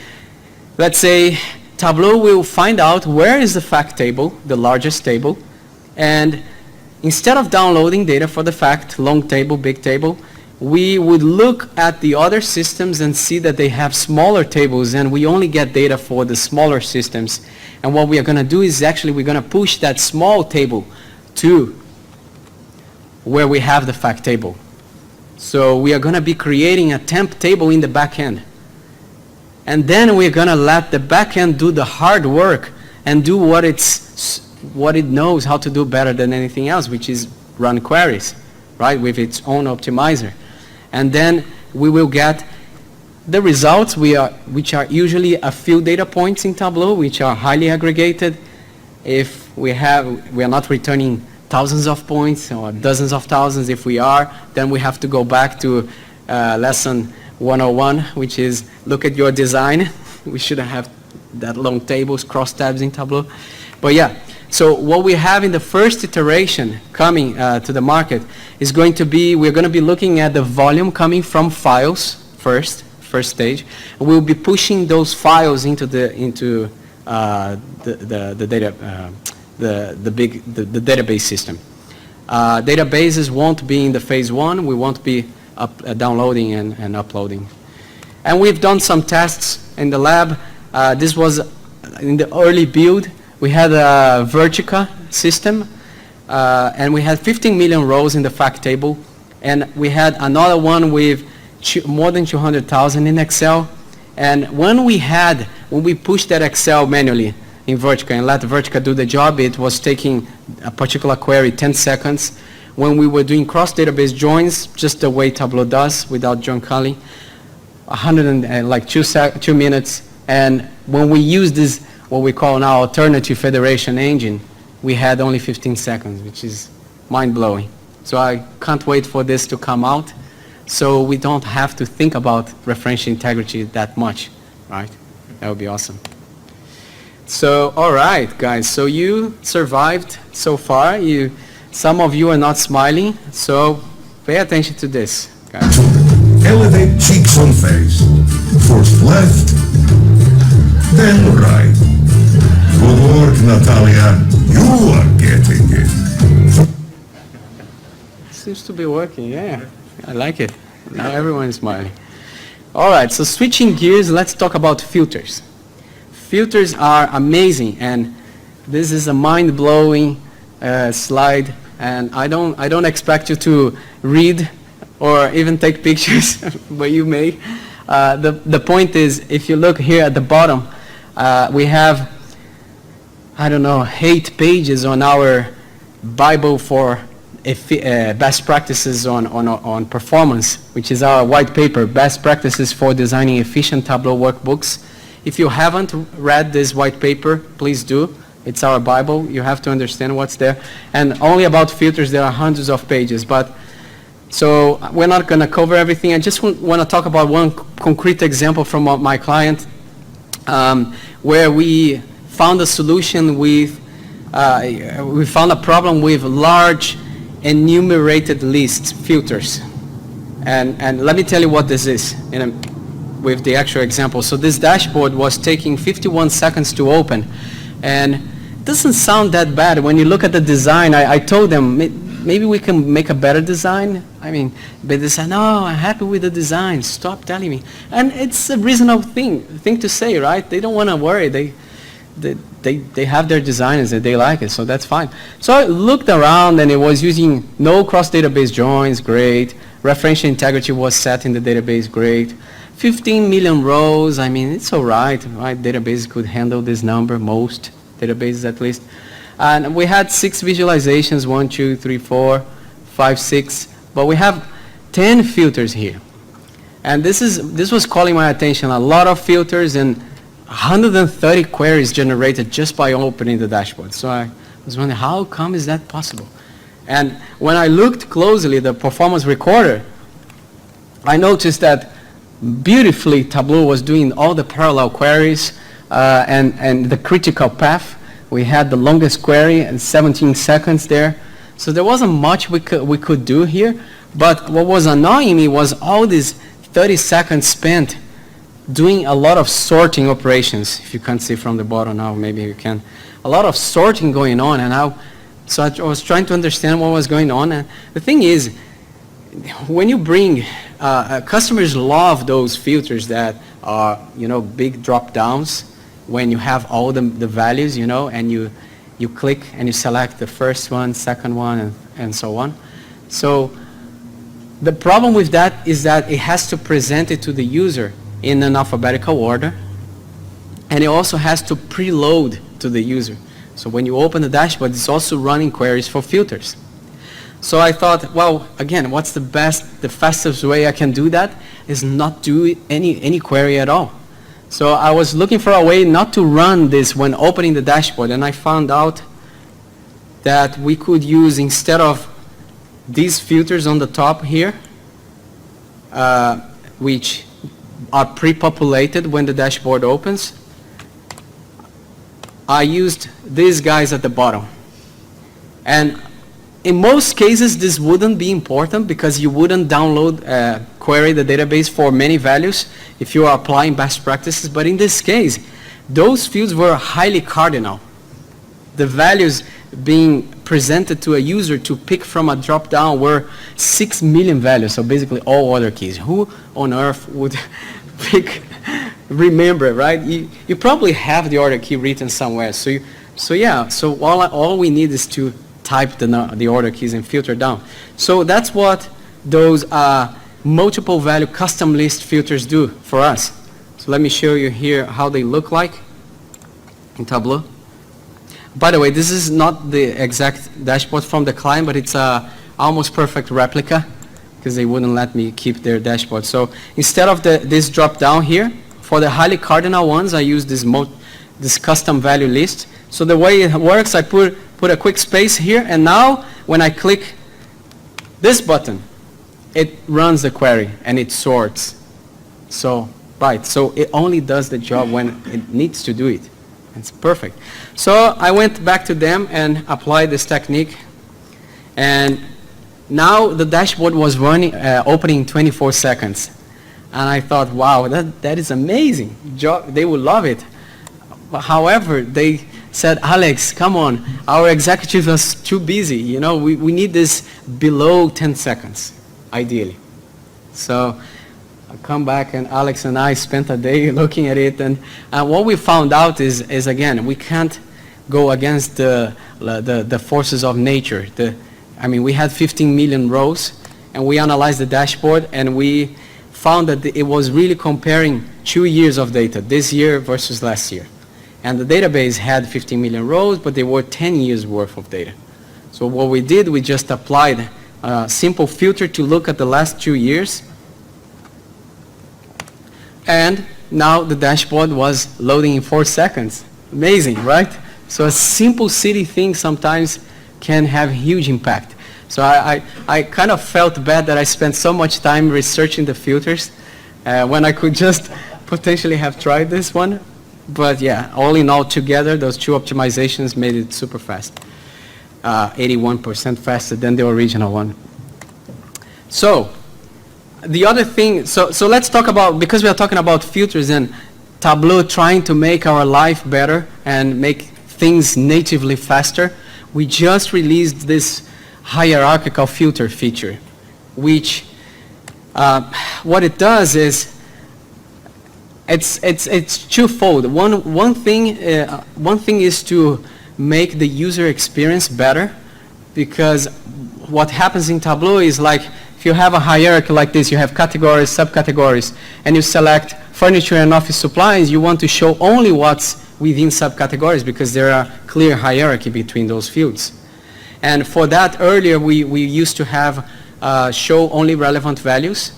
let's say Tableau will find out where is the fact table, the largest table, and instead of downloading data for the fact, long table, big table, we would look at the other systems and see that they have smaller tables, and we only get data for the smaller systems. And what we are going to do is actually we're going to push that small table to where we have the fact table. So we are going to be creating a temp table in the back end. And then we're going to let the back end do the hard work and do what it knows how to do better than anything else, which is run queries, right, with its own optimizer. And then we will get the results, which are usually a few data points in Tableau, which are highly aggregated. If we are not returning thousands of points or dozens of thousands, if we are, then we have to go back to lesson 101, which is look at your design. We shouldn't have that long tables, cross tabs in Tableau. But so what we have in the first iteration coming to the market is going to be, we're going to be looking at the volume coming from files first stage. And we'll be pushing those files into the database system. Databases won't be in the phase one. We won't be downloading and uploading. And we've done some tests in the lab. This was in the early build. We had a Vertica system, and we had 15 million rows in the fact table, and we had another one with more than 200,000 in Excel. And when we pushed that Excel manually in Vertica and let Vertica do the job, it was taking a particular query 10 seconds. When we were doing cross-database joins, just the way Tableau does without join culling, 2 minutes. And when we use this, what we call now alternative federation engine, we had only 15 seconds, which is mind-blowing. So I can't wait for this to come out, so we don't have to think about referential integrity that much, right? That would be awesome. So, all right, guys. So you survived so far. Some of you are not smiling, so pay attention to this, guys. Elevate cheeks on face. First left, then right. Good work, Natalia. You are getting it. Seems to be working, yeah. I like it. Now everyone is smiling. All right, so switching gears, let's talk about filters. Filters are amazing, and This is a mind-blowing slide, and I don't expect you to read or even take pictures, but you may. The point is, if you look here at the bottom, we have, I don't know, 8 pages on our Bible for best practices on performance, which is our white paper, best practices for designing efficient Tableau workbooks. If you haven't read this white paper, please do. It's our Bible. You have to understand what's there. And only about filters, there are hundreds of pages. So we're not going to cover everything. I just want to talk about one concrete example from my client, where we found a solution with, we found a problem with large enumerated lists, filters. And let me tell you what this is with the actual example. So this dashboard was taking 51 seconds to open. And it doesn't sound that bad. When you look at the design, I told them, maybe we can make a better design. I mean, but they said, no, I'm happy with the design. Stop telling me. And it's a reasonable thing to say, right? They don't want to worry. They have their designers and they like it, so that's fine. So I looked around, and it was using no cross-database joins, great. Referential integrity was set in the database, great. 15 million rows, I mean, it's all right, right? Database could handle this number, most databases at least. And we had 6 visualizations, 1, 2, 3, 4, 5, 6, but we have 10 filters here. And this was calling my attention, a lot of filters and 130 queries generated just by opening the dashboard. So I was wondering, how come is that possible? And when I looked closely at the performance recorder, I noticed that beautifully Tableau was doing all the parallel queries and the critical path. We had the longest query and 17 seconds there. So there wasn't much we could do here. But what was annoying me was all these 30 seconds spent doing a lot of sorting operations. If you can't see from the bottom now, maybe you can. A lot of sorting going on, and so I was trying to understand what was going on. And the thing is, when you bring, customers love those filters that are, big drop downs when you have all the values, and you click and you select the first one, second one, and so on. So the problem with that is that it has to present it to the user in an alphabetical order, and it also has to preload to the user. So when you open the dashboard, it's also running queries for filters. So I thought, well, again, what's the fastest way I can do that is not do any query at all. So I was looking for a way not to run this when opening the dashboard, and I found out that we could use, instead of these filters on the top here, which are pre-populated when the dashboard opens, I used these guys at the bottom. And in most cases, this wouldn't be important because you wouldn't download, query the database for many values if you are applying best practices. But in this case, those fields were highly cardinal. The values being presented to a user to pick from a drop-down were 6 million values, so basically all other keys. Who on earth would remember, right? You probably have the order key written somewhere. So all we need is to type the order keys and filter down. So that's what those multiple value custom list filters do for us. So let me show you here how they look like in Tableau. By the way, this is not the exact dashboard from the client, but it's a almost perfect replica because they wouldn't let me keep their dashboard. So instead of this drop down here, for the highly cardinal ones, I use this custom value list. So the way it works, I put a quick space here, and now when I click this button, it runs the query and it sorts. So it only does the job when it needs to do it. It's perfect. So I went back to them and applied this technique, and now the dashboard was running, opening in 24 seconds. And I thought, wow, that is amazing. They will love it. However, they said, Alex, come on, our executive was too busy. We need this below 10 seconds, ideally. So I come back, and Alex and I spent a day looking at it, and what we found out is again, we can't go against the forces of nature. I mean, we had 15 million rows, and we analyzed the dashboard, and we found that it was really comparing 2 years of data, this year versus last year. And the database had 15 million rows, but they were 10 years worth of data. So what we did, we just applied a simple filter to look at the last 2 years. And now the dashboard was loading in 4 seconds. Amazing, right? So a simple city thing sometimes can have huge impact. So I kind of felt bad that I spent so much time researching the filters when I could just potentially have tried this one. But yeah, all in all together, those 2 optimizations made it super fast. 81% faster than the original one. So the other thing, so let's talk about, because we are talking about filters and Tableau trying to make our life better and make things natively faster, we just released this hierarchical filter feature, which what it does is it's twofold. One thing is to make the user experience better, because what happens in Tableau is like if you have a hierarchy like this, you have categories, subcategories, and you select furniture and office supplies, you want to show only what's within subcategories because there are clear hierarchy between those fields. And for that, earlier we used to have show only relevant values,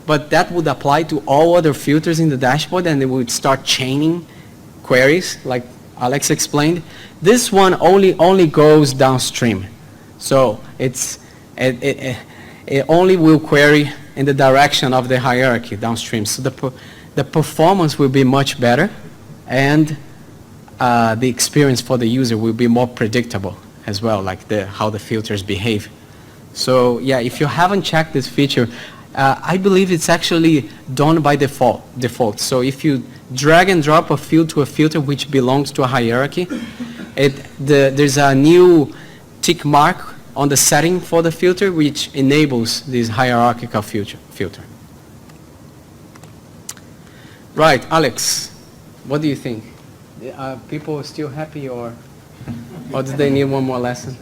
but that would apply to all other filters in the dashboard, and they would start chaining queries like Alex explained. This one only goes downstream. So it only will query in the direction of the hierarchy downstream. So the performance will be much better, and the experience for the user will be more predictable as well, like how the filters behave. So yeah, if you haven't checked this feature, I believe it's actually done by default. So if you drag and drop a field to a filter which belongs to a hierarchy, there's a new tick mark on the setting for the filter which enables this hierarchical filter. Right, Alex, what do you think? Are people still happy, or do they need one more lesson?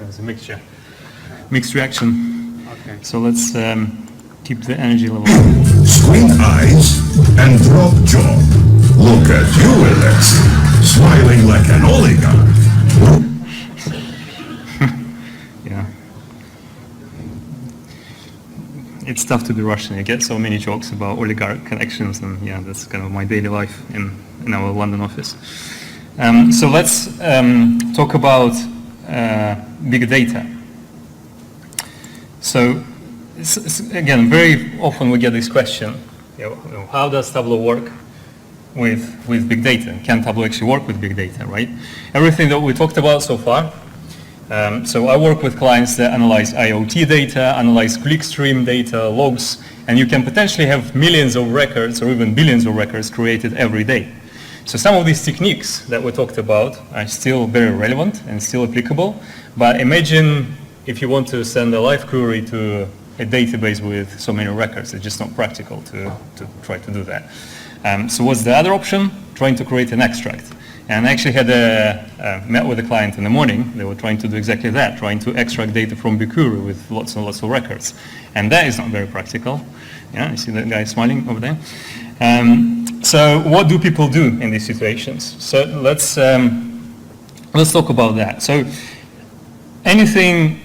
It's a mixed reaction. Okay. So let's keep the energy level. Squint eyes and drop jaw. Look at you, Alex, smiling like an oligarch. Yeah. It's tough to be Russian. You get so many jokes about oligarch connections, and yeah, that's kind of my daily life in our London office. So let's talk about big data. So again, very often we get this question, how does Tableau work with big data? Can Tableau actually work with big data, right? Everything that we talked about so far. So I work with clients that analyze IoT data, analyze clickstream data, logs, and you can potentially have millions of records or even billions of records created every day. So some of these techniques that we talked about are still very relevant and still applicable, but imagine if you want to send a live query to a database with so many records, it's just not practical to try to do that. So what's the other option? Trying to create an extract. And I actually had met with a client in the morning. They were trying to do exactly that, trying to extract data from BigQuery with lots and lots of records. And that is not very practical. Yeah, you see that guy smiling over there? So what do people do in these situations? So let's talk about that. So anything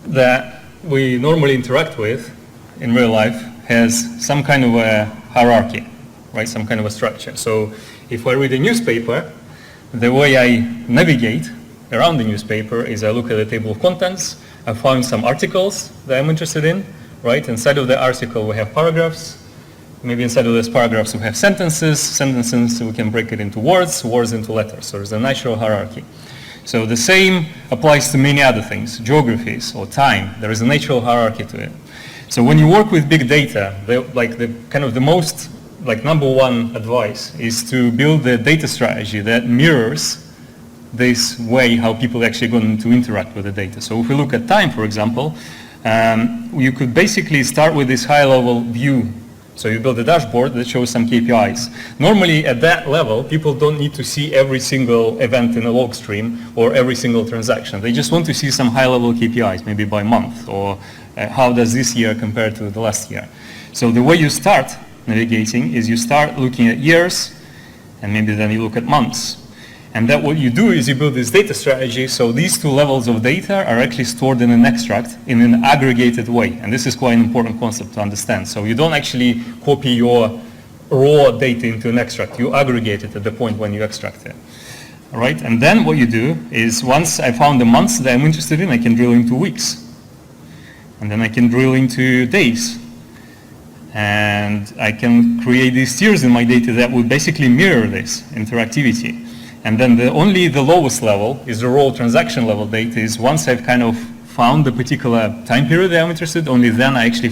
that we normally interact with in real life has some kind of a hierarchy, right? Some kind of a structure. So if I read a newspaper, the way I navigate around the newspaper is I look at the table of contents, I find some articles that I'm interested in, right? Inside of the article we have paragraphs, maybe inside of those paragraphs we have sentences we can break it into words into letters. So there's a natural hierarchy. So the same applies to many other things, geographies or time. There is a natural hierarchy to it. So when you work with big data, the most number one advice is to build a data strategy that mirrors this way how people actually going to interact with the data. So if we look at time, for example, you could basically start with this high-level view So you build a dashboard that shows some KPIs. Normally at that level, people don't need to see every single event in a log stream or every single transaction. They just want to see some high-level KPIs, maybe by month, or how does this year compare to the last year. So the way you start navigating is you start looking at years, and maybe then you look at months. And that what you do is you build this data strategy, so these two levels of data are actually stored in an extract in an aggregated way. And this is quite an important concept to understand. So you don't actually copy your raw data into an extract. You aggregate it at the point when you extract it. All right? And then what you do is once I found the months that I'm interested in, I can drill into weeks. And then I can drill into days. And I can create these tiers in my data that will basically mirror this interactivity. And then only the lowest level is the raw transaction level data. Is once I've kind of found the particular time period that I'm interested, only then I actually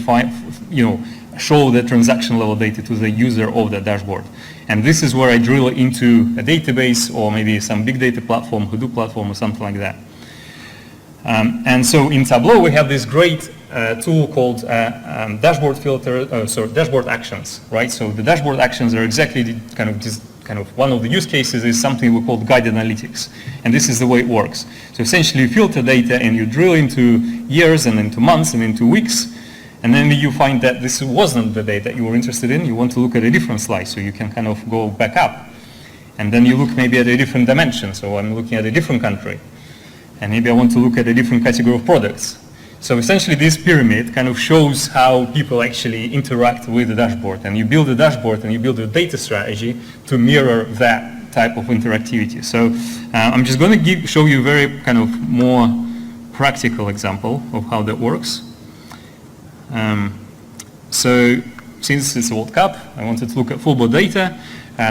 show the transaction level data to the user of the dashboard. And this is where I drill into a database or maybe some big data platform, Hadoop platform or something like that. And so in Tableau we have this great tool called dashboard filter, dashboard actions, right? So the dashboard actions are exactly the kind of one of the use cases is something we call guided analytics. And this is the way it works. So essentially you filter data and you drill into years and into months and into weeks. And then you find that this wasn't the data you were interested in. You want to look at a different slice. So you can kind of go back up. And then you look maybe at a different dimension. So I'm looking at a different country. And maybe I want to look at a different category of products. So essentially this pyramid kind of shows how people actually interact with the dashboard. And you build a dashboard and you build a data strategy to mirror that type of interactivity. So I'm just going to show you a very kind of more practical example of how that works. So since it's a World Cup, I wanted to look at football data.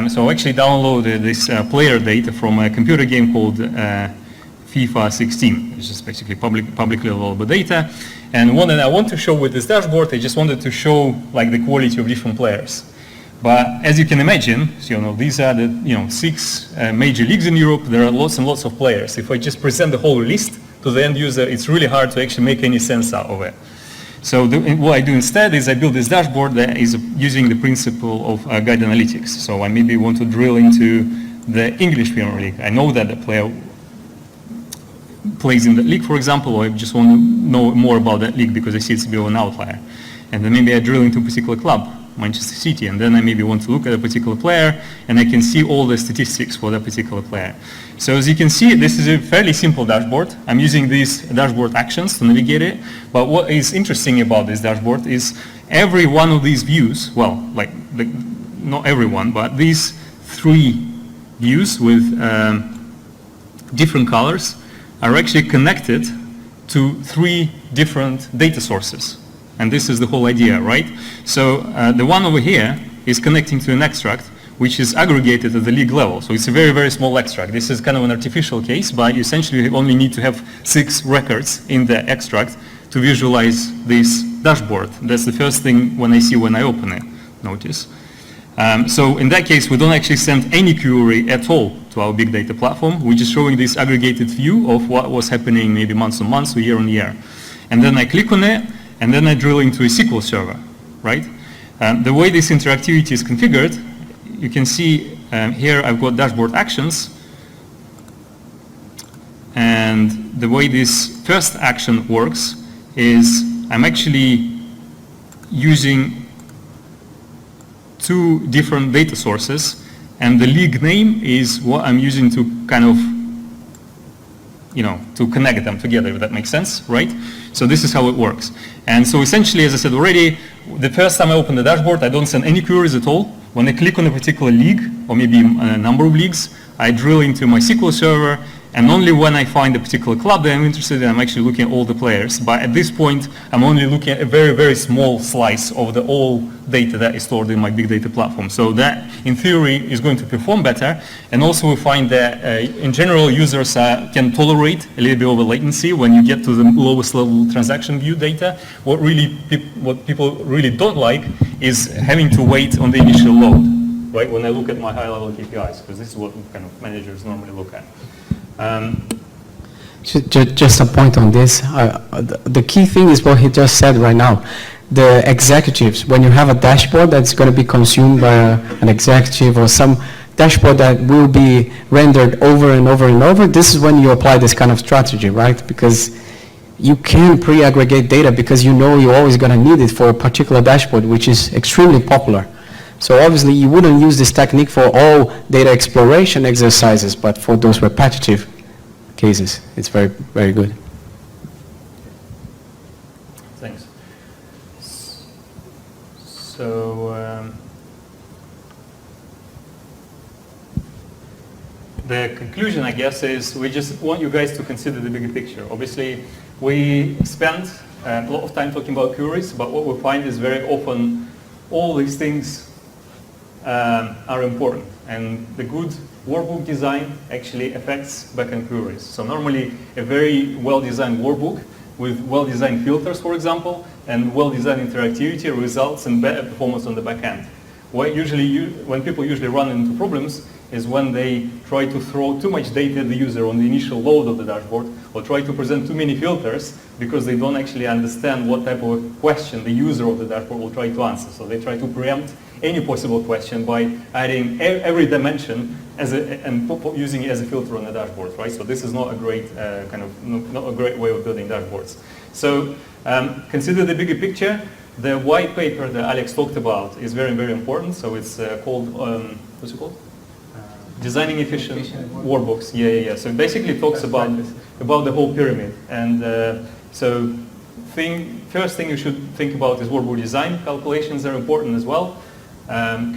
So I actually downloaded this player data from a computer game called FIFA 16, which is basically publicly available data. And what I want to show with this dashboard, I just wanted to show like the quality of different players. But as you can imagine, so, these are the 6 major leagues in Europe. There are lots and lots of players. If I just present the whole list to the end user, it's really hard to actually make any sense out of it. So what I do instead is I build this dashboard that is using the principle of guide analytics. So I maybe want to drill into the English Premier League. I know that the player plays in that league, for example, or I just want to know more about that league because I see it's a bit of an outlier. And then maybe I drill into a particular club, Manchester City, and then I maybe want to look at a particular player and I can see all the statistics for that particular player. So as you can see, this is a fairly simple dashboard. I'm using these dashboard actions to navigate it, but what is interesting about this dashboard is every one of these views, well, not every one, but these 3 views with different colors are actually connected to 3 different data sources. And this is the whole idea, right? So the one over here is connecting to an extract which is aggregated at the league level. So it's a very, very small extract. This is kind of an artificial case, but essentially you only need to have 6 records in the extract to visualize this dashboard. That's the first thing when I open it, notice. So in that case, we don't actually send any query at all to our big data platform. We're just showing this aggregated view of what was happening maybe months on months or year on year. And then I click on it, and then I drill into a SQL server, right? The way this interactivity is configured, you can see here I've got dashboard actions. And the way this first action works is I'm actually using 2 different data sources, and the league name is what I'm using to kind of, to connect them together, if that makes sense, right? So this is how it works. And so essentially, as I said already, the first time I open the dashboard, I don't send any queries at all. When I click on a particular league, or maybe a number of leagues, I drill into my SQL server, and only when I find a particular club that I'm interested in, I'm actually looking at all the players. But at this point, I'm only looking at a very, very small slice of the all data that is stored in my big data platform. So that, in theory, is going to perform better. And also we find that, in general, users can tolerate a little bit of a latency when you get to the lowest level transaction view data. What people really don't like is having to wait on the initial load, right? When I look at my high-level KPIs, because this is what kind of managers normally look at. Just a point on this. The key thing is what he just said right now. The executives, when you have a dashboard that's going to be consumed by an executive or some dashboard that will be rendered over and over and over, this is when you apply this kind of strategy, right? Because you can pre-aggregate data because you know you're always going to need it for a particular dashboard, which is extremely popular. So obviously you wouldn't use this technique for all data exploration exercises, but for those repetitive cases, it's very, very good. Thanks. So the conclusion, I guess, is we just want you guys to consider the bigger picture. Obviously, we spent a lot of time talking about queries, but what we find is very often all these things are important. And the good workbook design actually affects backend queries. So normally a very well-designed workbook with well-designed filters, for example, and well-designed interactivity results in better performance on the backend. When people usually run into problems is when they try to throw too much data at the user on the initial load of the dashboard, or try to present too many filters because they don't actually understand what type of question the user of the dashboard will try to answer. So they try to preempt any possible question by adding every dimension and using it as a filter on the dashboard, right? So this is not a great not a great way of building dashboards. So consider the bigger picture. The white paper that Alex talked about is very, very important. So it's called, what's it called? Designing efficient workbooks. Yeah. So basically it talks about the whole pyramid. And so first thing you should think about is workbook design. Calculations are important as well.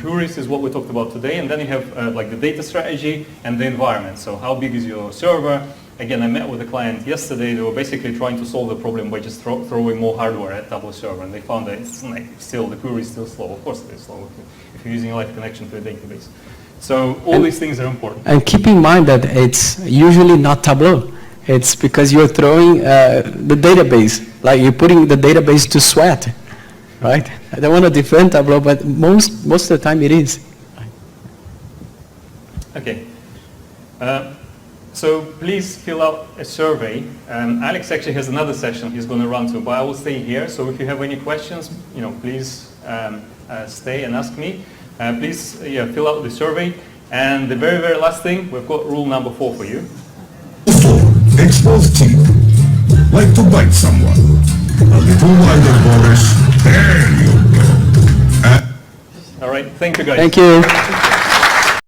Queries is what we talked about today, and then you have like the data strategy and the environment. So how big is your server? Again, I met with a client yesterday. They were basically trying to solve the problem by just throwing more hardware at Tableau server, and they found that it's still the query is still slow. Of course, it is slow if you're using a live connection to a database. So all these things are important. And keep in mind that it's usually not Tableau. It's because you're throwing the database, like you're putting the database to sweat. Right? I don't want to defend Tableau, but most of the time it is. Okay. So please fill out a survey. Alex actually has another session he's going to run to, but I will stay here. So if you have any questions, please stay and ask me. Please fill out the survey. And the very, very last thing, we've got rule number 4 for you. 4. Expose teeth. Like to bite someone. A little wider, Boris. There you go. All right. Thank you, guys. Thank you.